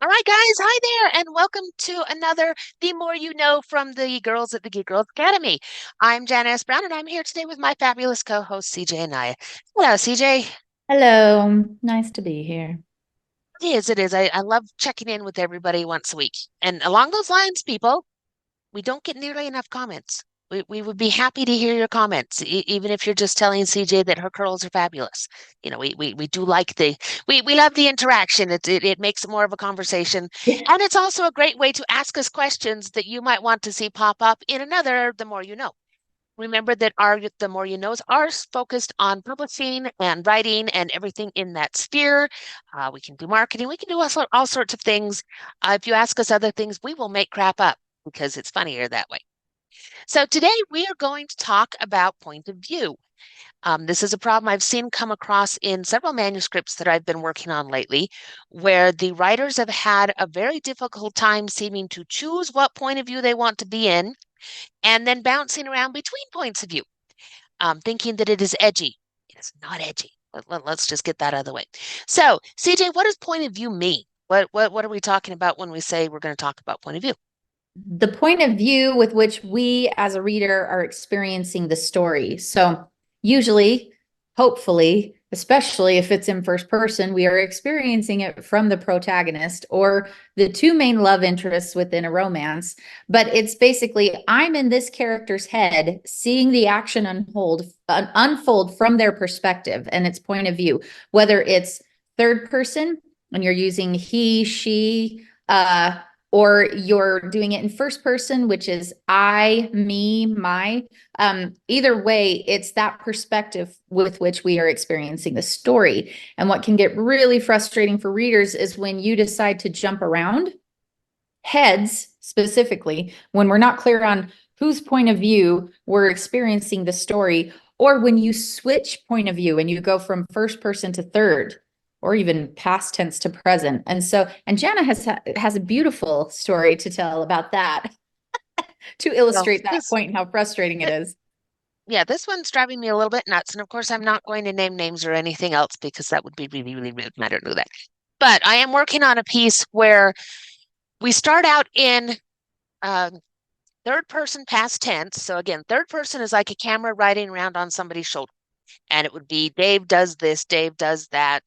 All right, guys. Hi there, and welcome to another The More You Know from the girls at the Geek Girls Academy. I'm Janice Brown, and I'm here today with my fabulous co-host, CJ and I. Hello, CJ. Hello, nice to be here. It is. I love checking in with everybody once a week. And along those lines, people, we don't get nearly enough comments. We would be happy to hear your comments, even if you're just telling CJ that her curls are fabulous. We do like we love the interaction. It makes it more of a conversation, Yeah. and it's also a great way to ask us questions that you might want to see pop up in another The More You Know. Remember that our The More You Knows are focused on publishing and writing and everything in that sphere. We can do marketing. We can do all sorts of things. If you ask us other things, we will make crap up because it's funnier that way. So today we are going to talk about point of view. This is a problem I've seen come across in several manuscripts that I've been working on lately, where the writers have had a very difficult time seeming to choose what point of view they want to be in, and then bouncing around between points of view, thinking that it is edgy. It is not edgy. Let's just get that out of the way. So, CJ, what does point of view mean? What are we talking about when we say we're going to talk about point of view? The point of view with which we as a reader are experiencing the story. So, usually, hopefully, especially if it's in first person, we are experiencing it from the protagonist or the two main love interests within a romance. But it's basically, I'm in this character's head, seeing the action unfold from their perspective and its point of view, whether it's third person and you're using he, she, or you're doing it in first person, which is I, me, my. Either way, it's that perspective with which we are experiencing the story. And what can get really frustrating for readers is when you decide to jump around heads, specifically, when we're not clear on whose point of view we're experiencing the story, or when you switch point of view and you go from first person to third or even past tense to present. And Jana has a beautiful story to tell about that to Well, illustrate that this point and how frustrating it th- is. yeah, this one's driving me a little bit nuts, and of course, I'm not going to name names or anything else because that would be really, really rude, and I don't do that. But I am working on a piece where we start out in um, third person past tense. So again, third person is like a camera riding around on somebody's shoulder, and it would be Dave does this, Dave does that.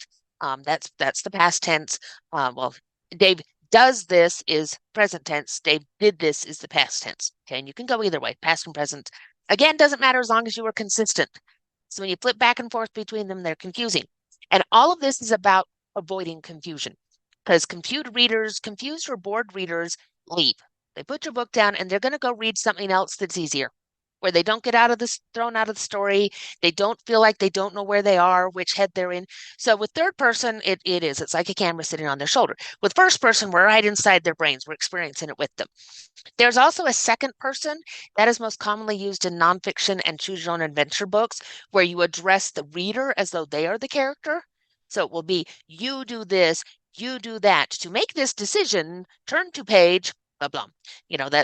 That's the past tense. Well, Dave does this is present tense. Dave did this is the past tense. Okay, and you can go either way, past and present. Again, doesn't matter as long as you are consistent. So when you flip back and forth between them, they're confusing. And all of this is about avoiding confusion because confused or bored readers leave. They put your book down and they're going to go read something else that's easier, where they don't get out of this thrown out of the story. They don't feel like they don't know where they are, which head they're in. So with third person, it's like a camera sitting on their shoulder. With first person, we're right inside their brains. We're experiencing it with them. There's also a second person that is most commonly used in nonfiction and choose your own adventure books, where you address the reader as though they are the character. So it will be, you do this, you do that. To make this decision, turn to page, blah, blah.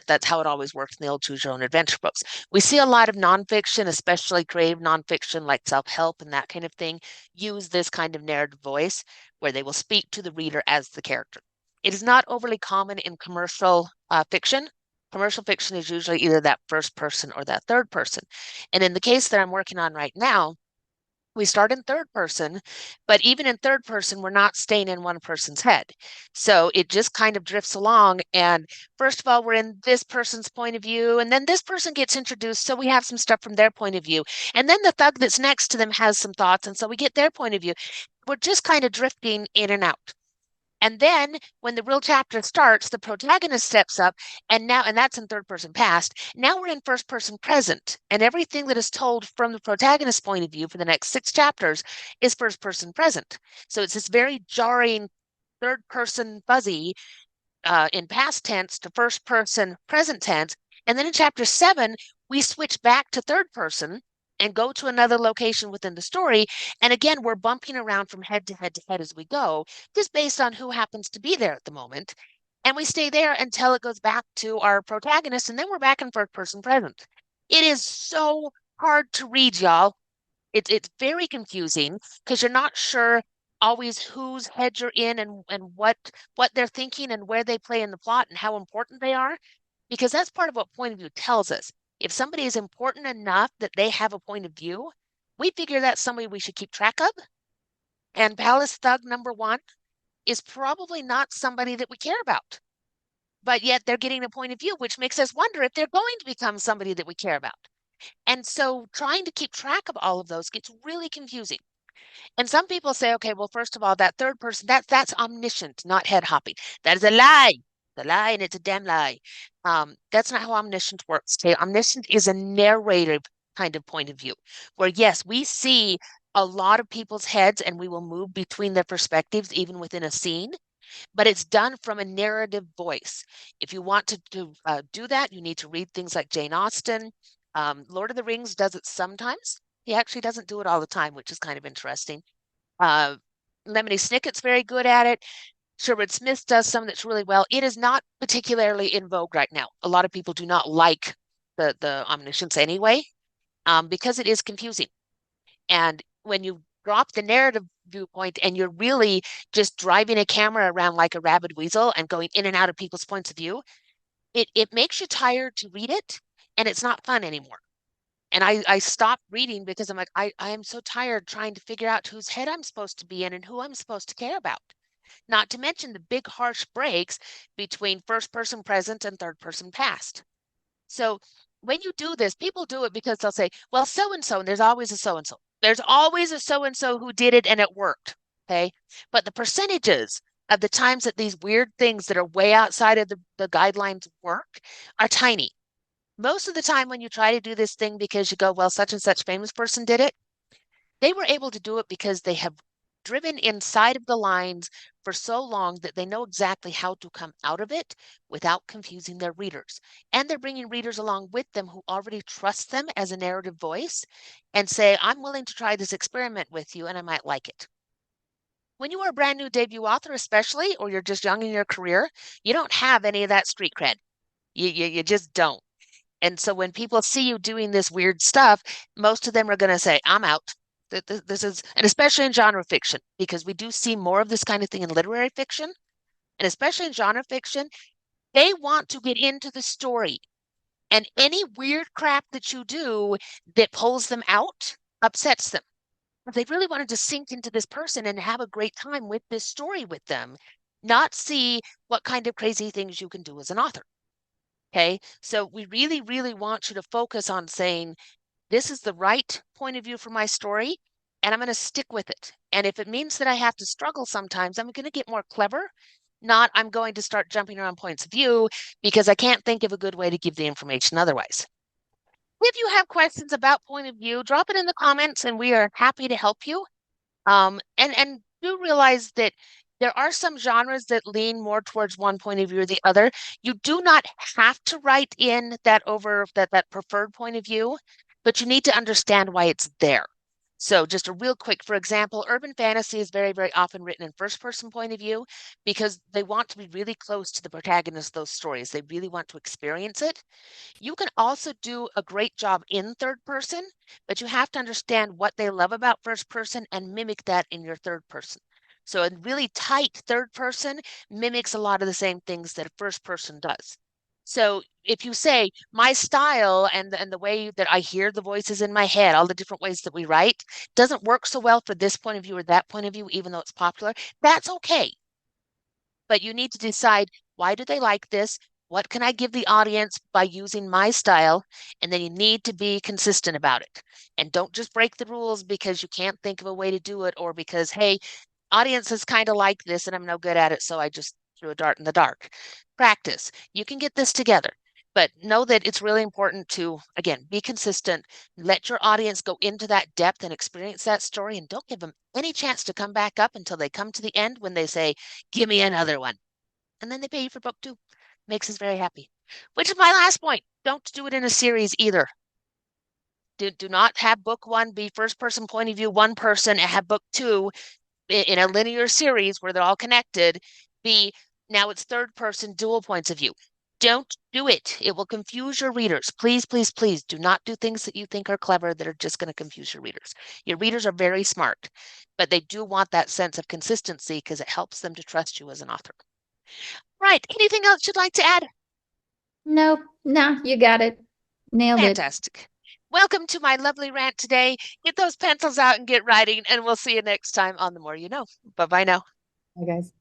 That's how it always works in the old choose your own adventure books. We see a lot of nonfiction, especially creative nonfiction like self-help and that kind of thing, use this kind of narrative voice where they will speak to the reader as the character. It is not overly common in commercial fiction. Commercial fiction is usually either that first person or that third person. And in the case that I'm working on right now, we start in third person, but even in third person, we're not staying in one person's head. So it just kind of drifts along. And first of all, we're in this person's point of view, and then this person gets introduced. So we have some stuff from their point of view. And then the thug that's next to them has some thoughts. And so we get their point of view. We're just kind of drifting in and out. And then when the real chapter starts, the protagonist steps up and that's in third person past. Now we're in first person present. And everything that is told from the protagonist's point of view for the next six chapters is first person present. So it's this very jarring third person fuzzy in past tense to first person present tense. And then in chapter 7, we switch back to third person and go to another location within the story. And again, we're bumping around from head to head to head as we go, just based on who happens to be there at the moment. And we stay there until it goes back to our protagonist, and then we're back in first person present. It is so hard to read, y'all. It's very confusing because you're not sure always whose head you're in and what they're thinking and where they play in the plot and how important they are, because that's part of what point of view tells us. If somebody is important enough that they have a point of view, we figure that's somebody we should keep track of. And Palace Thug number one is probably not somebody that we care about, but yet they're getting a point of view, which makes us wonder if they're going to become somebody that we care about. And so trying to keep track of all of those gets really confusing. And some people say, okay, well, first of all, that third person, that's omniscient, not head hopping. That is a lie. The lie, and it's a damn lie. That's not how omniscient works. Okay, omniscient is a narrative kind of point of view, where yes, we see a lot of people's heads, and we will move between their perspectives even within a scene, but it's done from a narrative voice. If you want to do that, you need to read things like Jane Austen. Lord of the Rings does it sometimes. He actually doesn't do it all the time, which is kind of interesting. Uh, Lemony Snicket's very good at it. Sherwood Smith does some that's really well. It is not particularly in vogue right now. A lot of people do not like the omniscience anyway, because it is confusing. And when you drop the narrative viewpoint and you're really just driving a camera around like a rabid weasel and going in and out of people's points of view, it makes you tired to read it, and it's not fun anymore. And I stopped reading because I'm like, I am so tired trying to figure out whose head I'm supposed to be in and who I'm supposed to care about. Not to mention the big harsh breaks between first person present and third person past. So when you do this, people do it because they'll say, well, so and so, and there's always a so and so. There's always a so and so who did it and it worked. Okay. But the percentages of the times that these weird things that are way outside of the guidelines work are tiny. Most of the time, when you try to do this thing because you go, well, such and such famous person did it, they were able to do it because they have driven inside of the lines for so long that they know exactly how to come out of it without confusing their readers. And they're bringing readers along with them who already trust them as a narrative voice and say, I'm willing to try this experiment with you and I might like it. When you are a brand new debut author, especially, or you're just young in your career, you don't have any of that street cred. You just don't. And so when people see you doing this weird stuff, most of them are going to say, I'm out. This is, and especially in genre fiction, because we do see more of this kind of thing in literary fiction, and especially in genre fiction, they want to get into the story. And any weird crap that you do that pulls them out upsets them. If they really wanted to sink into this person and have a great time with this story with them, not see what kind of crazy things you can do as an author. Okay. So we really, really want you to focus on saying, this is the right point of view for my story, and I'm going to stick with it. And if it means that I have to struggle sometimes, I'm going to get more clever, not I'm going to start jumping around points of view because I can't think of a good way to give the information otherwise. If you have questions about point of view, drop it in the comments and we are happy to help you. And do realize that there are some genres that lean more towards one point of view or the other. You do not have to write in that preferred point of view, but you need to understand why it's there. So just a real quick, for example, urban fantasy is very, very often written in first person point of view because they want to be really close to the protagonist of those stories. They really want to experience it. You can also do a great job in third person, but you have to understand what they love about first person and mimic that in your third person. So a really tight third person mimics a lot of the same things that a first person does. So if you say my style and the way that I hear the voices in my head, all the different ways that we write, doesn't work so well for this point of view or that point of view, even though it's popular, that's okay. But you need to decide, why do they like this? What can I give the audience by using my style? And then you need to be consistent about it. And don't just break the rules because you can't think of a way to do it or because, hey, audiences kind of like this and I'm no good at it, so I just threw a dart in the dark. Practice. You can get this together. But know that it's really important to, again, be consistent, let your audience go into that depth and experience that story, and don't give them any chance to come back up until they come to the end when they say, give me another one. And then they pay you for book two. Makes us very happy. Which is my last point. Don't do it in a series either. Do not have book one be first person point of view, one person, and have book two in a linear series where they're all connected be now it's third person dual points of view. Don't do it. It will confuse your readers. Please, please, please do not do things that you think are clever that are just going to confuse your readers. Your readers are very smart, but they do want that sense of consistency because it helps them to trust you as an author. Right. Anything else you'd like to add? Nope. Nah, you got it. Nailed it. Fantastic. Welcome to my lovely rant today. Get those pencils out and get writing, and we'll see you next time on The More You Know. Bye bye now. Bye, guys.